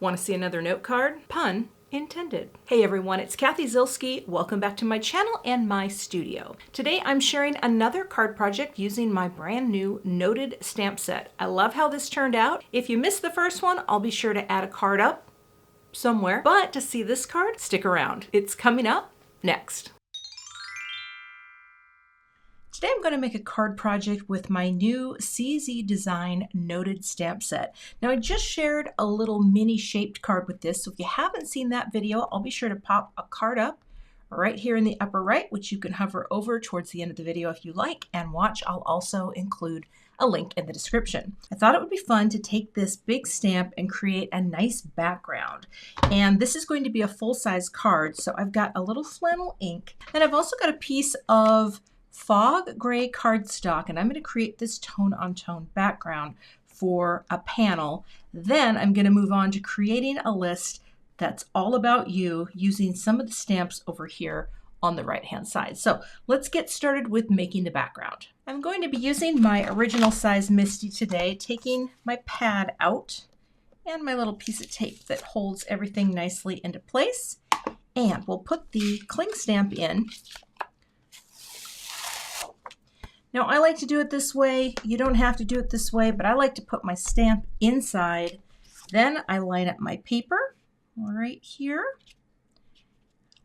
Want to see another note card? Pun intended. Hey everyone, it's Cathy Zielske. Welcome back to my channel and my studio. Today I'm sharing another card project using my brand new Noted stamp set. I love how this turned out. If you missed the first one, I'll be sure to add a card up somewhere. But to see this card, stick around. It's coming up next. Today I'm going to make a card project with my new CZ Design Noted stamp set. Now I just shared a little mini shaped card with this, so if you haven't seen that video, I'll be sure to pop a card up right here in the upper right, which you can hover over towards the end of the video if you like and watch. I'll also include a link in the description. I thought it would be fun to take this big stamp and create a nice background. And this is going to be a full-size card, so I've got a little flannel ink, and I've also got a piece of fog gray cardstock, and I'm going to create this tone-on-tone background for a panel. Then I'm going to move on to creating a list that's all about you using some of the stamps over here on the right hand side. So let's get started with making the background. I'm going to be using my original size Misti today, taking my pad out and my little piece of tape that holds everything nicely into place. And we'll put the cling stamp in. Now I like to do it this way. You don't have to do it this way, but I like to put my stamp inside. Then I line up my paper right here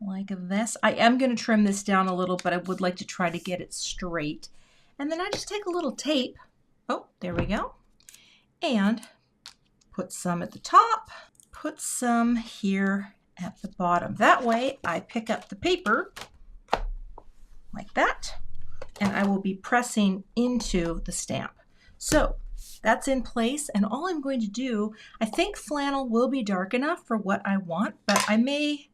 like this. I am going to trim this down a little, but I would like to try to get it straight. And then I just take a little tape. Oh, there we go. And put some at the top, put some here at the bottom. That way I pick up the paper like that, and I will be pressing into the stamp. So that's in place, and all I'm going to do, I think flannel will be dark enough for what I want, but I may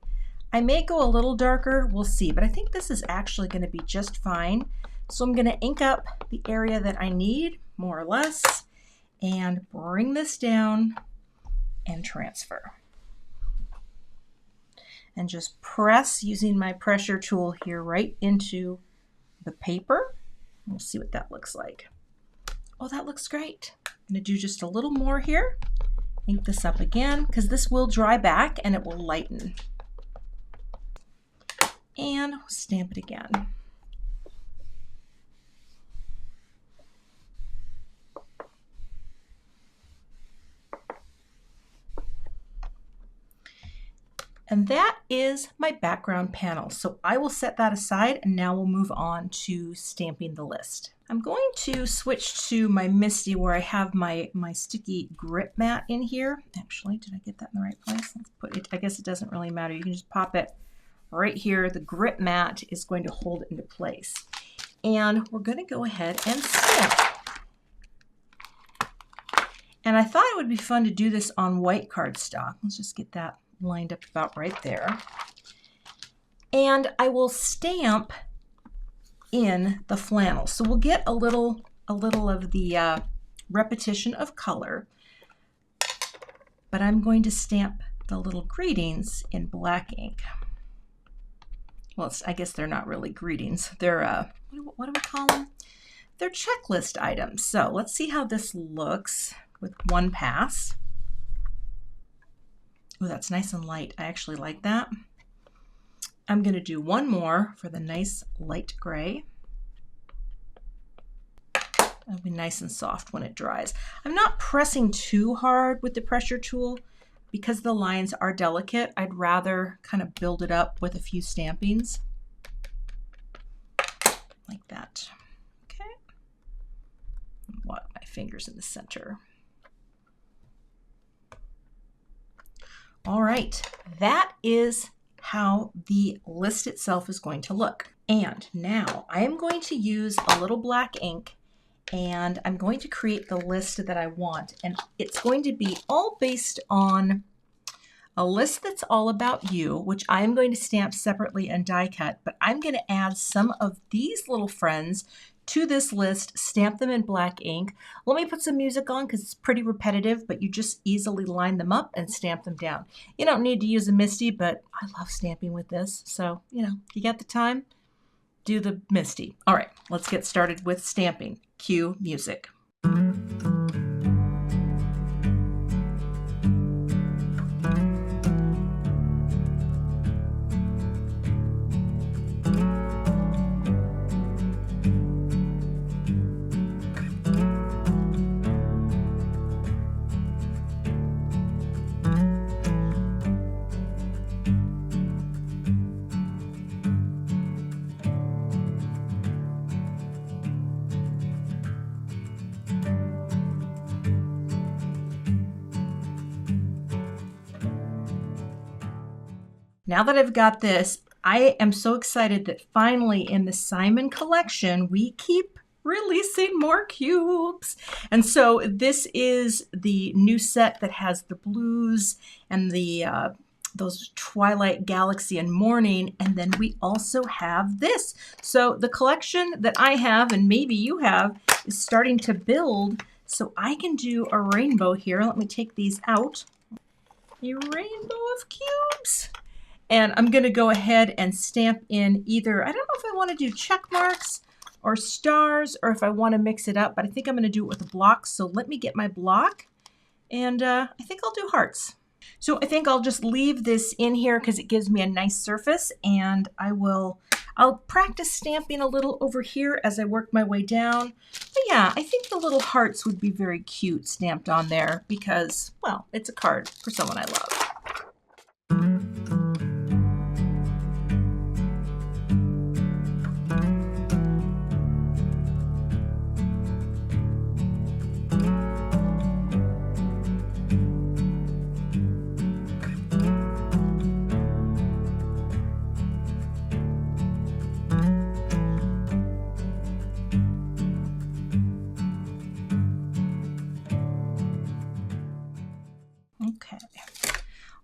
go a little darker, we'll see, but I think this is actually going to be just fine. So I'm going to ink up the area that I need, more or less, and bring this down and transfer. And just press using my pressure tool here right into the paper. We'll see what that looks like. Oh, that looks great. I'm going to do just a little more here. Ink this up again because this will dry back and it will lighten. And stamp it again. And that is my background panel. So I will set that aside, and now we'll move on to stamping the list. I'm going to switch to my Misti where I have my sticky grip mat in here. Actually, did I get that in the right place? Let's put it, I guess it doesn't really matter. You can just pop it right here. The grip mat is going to hold it into place. And we're going to go ahead and stamp. And I thought it would be fun to do this on white cardstock. Let's just get that lined up about right there. And I will stamp in the flannel. So we'll get a little of the repetition of color, but I'm going to stamp the little greetings in black ink. Well, I guess they're not really greetings. They're, what do we call them? They're checklist items. So let's see how this looks with one pass. Oh, that's nice and light. I actually like that. I'm going to do one more for the nice light gray. It'll be nice and soft when it dries. I'm not pressing too hard with the pressure tool because the lines are delicate. I'd rather kind of build it up with a few stampings like that. Okay. Want my fingers in the center. All right, that is how the list itself is going to look. And now I am going to use a little black ink and I'm going to create the list that I want. And it's going to be all based on a list that's all about you, which I am going to stamp separately and die cut, but I'm going to add some of these little friends to this list, stamp them in black ink. Let me put some music on because it's pretty repetitive, but you just easily line them up and stamp them down. You don't need to use a Misti, but I love stamping with this. So, you know, if you got the time, do the Misti. All right, let's get started with stamping. Cue music. now that I've got this, I am so excited that finally in the Simon collection, we keep releasing more cubes. And so this is the new set that has the blues and the those Twilight, Galaxy, and Morning, and then we also have this. So the collection that I have, and maybe you have, is starting to build, so I can do a rainbow here. Let me take these out. A rainbow of cubes. And I'm going to go ahead and stamp in either, I don't know if I want to do check marks or stars, or if I want to mix it up, but I think I'm going to do it with a block. So let me get my block, and I think I'll do hearts. So I think I'll just leave this in here because it gives me a nice surface, and I'll practice stamping a little over here as I work my way down. But yeah, I think the little hearts would be very cute stamped on there because, well, it's a card for someone I love.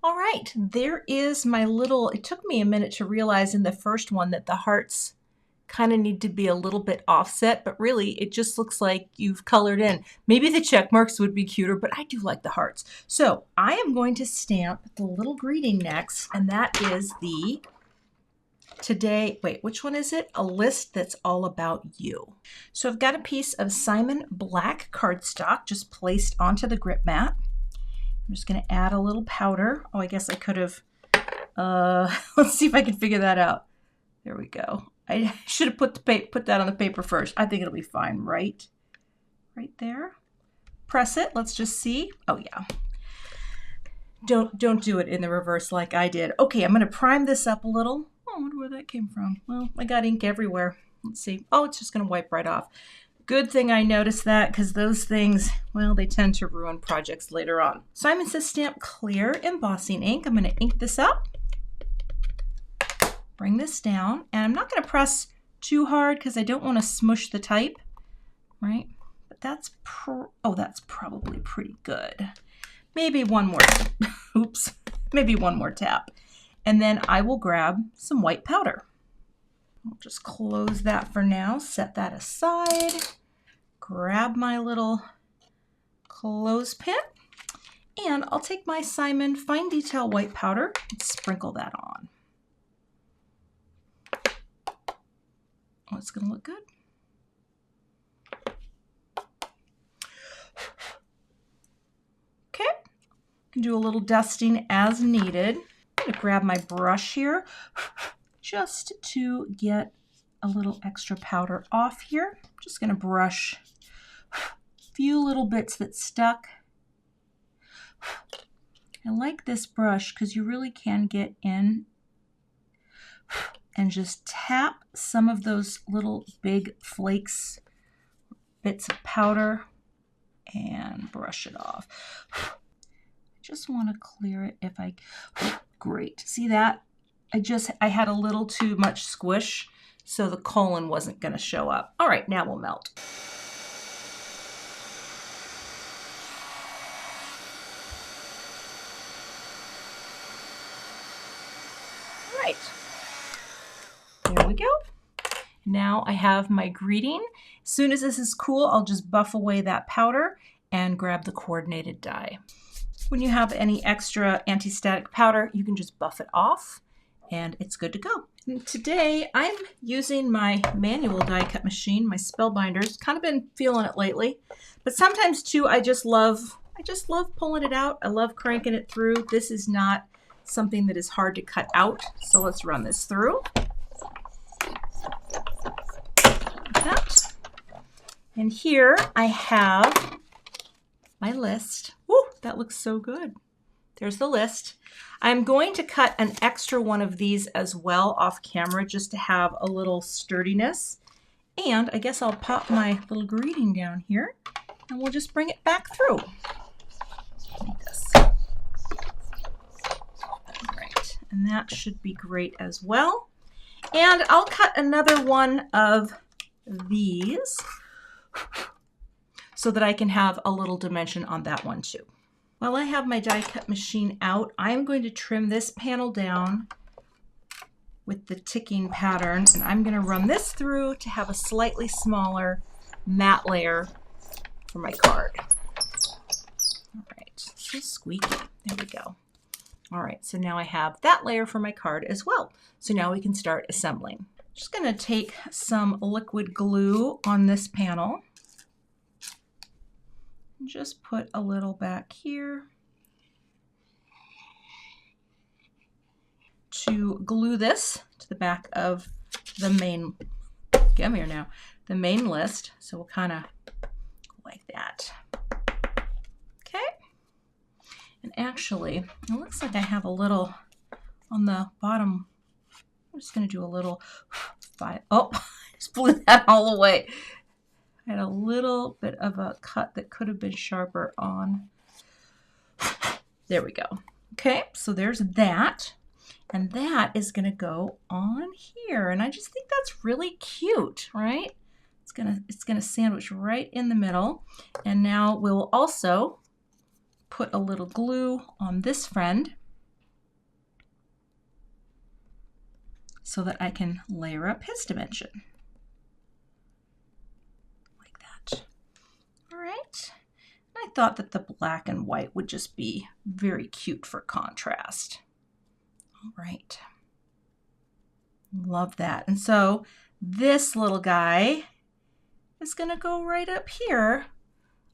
All right, there is my little, it took me a minute to realize in the first one that the hearts kind of need to be a little bit offset, but really it just looks like you've colored in. Maybe the check marks would be cuter, but I do like the hearts. So I am going to stamp the little greeting next, and that is the today, wait, which one is it? A list that's all about you. So I've got a piece of Simon black cardstock just placed onto the grip mat. I'm just going to add a little powder. Oh, I guess I could have, let's see if I can figure that out. There we go. I should have put that on the paper first. I think it'll be fine, right? Right there. Press it. Let's just see. Oh, yeah. Don't do it in the reverse like I did. Okay, I'm going to prime this up a little. Oh, I wonder where that came from. Well, I got ink everywhere. Let's see. Oh, it's just going to wipe right off. Good thing I noticed that, because those things, well, they tend to ruin projects later on. Simon says stamp clear embossing ink. I'm going to ink this up, bring this down, and I'm not going to press too hard because I don't want to smush the type, right? But that's probably pretty good. Maybe one more, oops, maybe one more tap. And then I will grab some white powder. I'll just close that for now, set that aside, grab my little clothespin, and I'll take my Simon Fine Detail white powder and sprinkle that on. Oh, it's going to look good. Okay, I can do a little dusting as needed. I'm going to grab my brush here, just to get a little extra powder off here. I'm just going to brush a few little bits that stuck. I like this brush because you really can get in and just tap some of those little big flakes, bits of powder, and brush it off. I just want to clear it if I, great. See that? I had a little too much squish, so the colon wasn't going to show up. All right, now we'll melt. All right, there we go. Now I have my greeting. As soon as this is cool, I'll just buff away that powder and grab the coordinated die. When you have any extra anti-static powder, you can just buff it off, and it's good to go. And today I'm using my manual die cut machine, my Spellbinders. Kind of been feeling it lately, but sometimes too I just love pulling it out. I love cranking it through. This is not something that is hard to cut out, so let's run this through. Like that. And here I have my list. Woo, that looks so good. There's the list. I'm going to cut an extra one of these as well off camera just to have a little sturdiness. And I guess I'll pop my little greeting down here and we'll just bring it back through. Like this. All right, and that should be great as well. And I'll cut another one of these so that I can have a little dimension on that one too. While I have my die cut machine out, I'm going to trim this panel down with the ticking pattern, and I'm going to run this through to have a slightly smaller matte layer for my card. All right, so squeaky. There we go. All right, so now I have that layer for my card as well. So now we can start assembling. Just going to take some liquid glue on this panel. Just put a little back here to glue this to the back of the main, come here now, the main list. So we'll kind of like that. Okay. And actually, it looks like I have a little on the bottom. I'm just going to do a little, oh, I just blew that all away. I had a little bit of a cut that could have been sharper on. There we go. Okay, so there's that. And that is going to go on here. And I just think that's really cute, right? It's gonna sandwich right in the middle. And now we'll also put a little glue on this friend so that I can layer up his dimension. Like that. All right. I thought that the black and white would just be very cute for contrast. All right. Love that. And so this little guy is going to go right up here,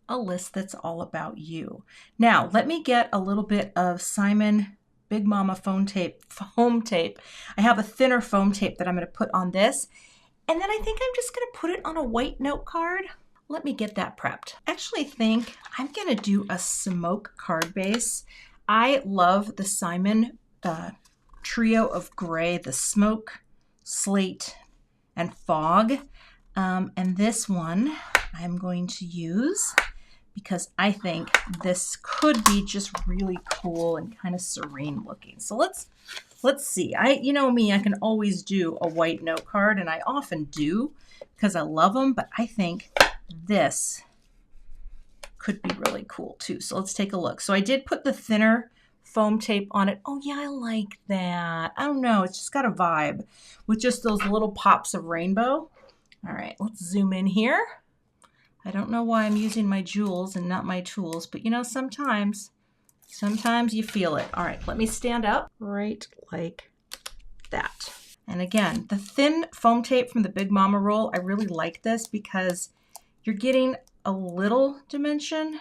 a list that's all about you. Now, let me get a little bit of Simon Big Mama foam tape. I have a thinner foam tape that I'm going to put on this. And then I think I'm just going to put it on a white note card. Let me get that prepped. I actually think I'm going to do a smoke card base. I love the Simon trio of gray, the smoke, slate, and fog. And this one I'm going to use because I think this could be just really cool and kind of serene looking. So let's see. You know me, I can always do a white note card, and I often do because I love them, but I think this could be really cool too. So let's take a look. So I did put the thinner foam tape on it. Oh yeah, I like that. I don't know, it's just got a vibe with just those little pops of rainbow. All right, let's zoom in here. I don't know why I'm using my jewels and not my tools, but you know, sometimes you feel it. All right, let me stand up right like that. And again, the thin foam tape from the Big Mama roll, I really like this because you're getting a little dimension,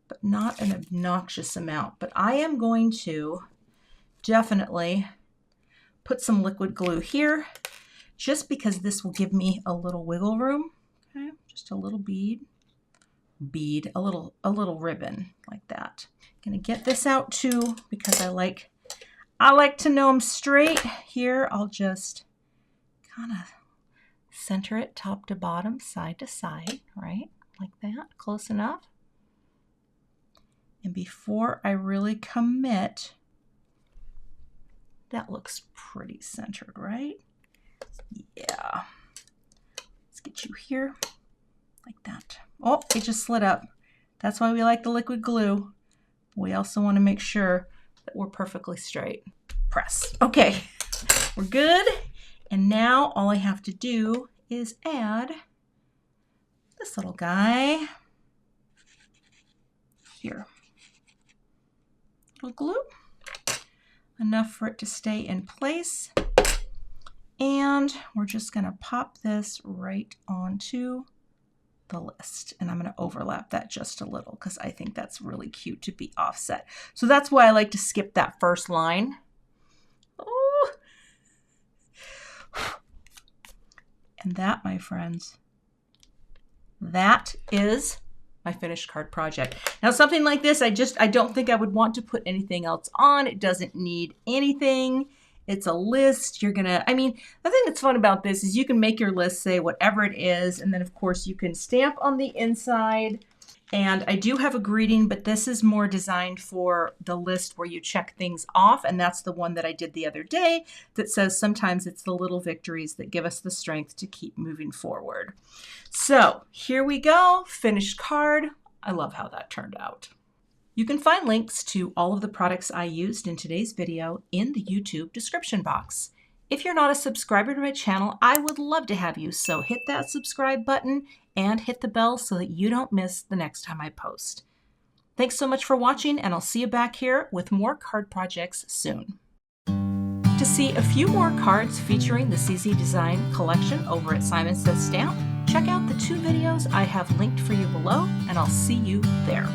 but not an obnoxious amount. But I am going to definitely put some liquid glue here just because this will give me a little wiggle room. Okay, just a little bead, a little ribbon like that. Gonna get this out too because I like to know them straight. Here, I'll just kind of center it top to bottom, side to side, right? Like that, close enough. And before I really commit, that looks pretty centered, right? Yeah. Let's get you here like that. Oh, it just slid up. That's why we like the liquid glue. We also want to make sure that we're perfectly straight. Press. Okay, we're good. And now all I have to do is add this little guy here. Little glue, enough for it to stay in place. And we're just going to pop this right onto the list. And I'm going to overlap that just a little because I think that's really cute to be offset. So that's why I like to skip that first line. Oh. And that, my friends, that is my finished card project. Now something like this, I don't think I would want to put anything else on. It doesn't need anything. It's a list. The thing that's fun about this is you can make your list say whatever it is, and then of course you can stamp on the inside And I do have a greeting, but this is more designed for the list where you check things off. And that's the one that I did the other day that says sometimes it's the little victories that give us the strength to keep moving forward. So here we go, finished card. I love how that turned out. You can find links to all of the products I used in today's video in the YouTube description box. If you're not a subscriber to my channel, I would love to have you, so hit that subscribe button and hit the bell so that you don't miss the next time I post. Thanks so much for watching, and I'll see you back here with more card projects soon. To see a few more cards featuring the CZ Design collection over at Simon Says Stamp, check out the 2 videos I have linked for you below, and I'll see you there.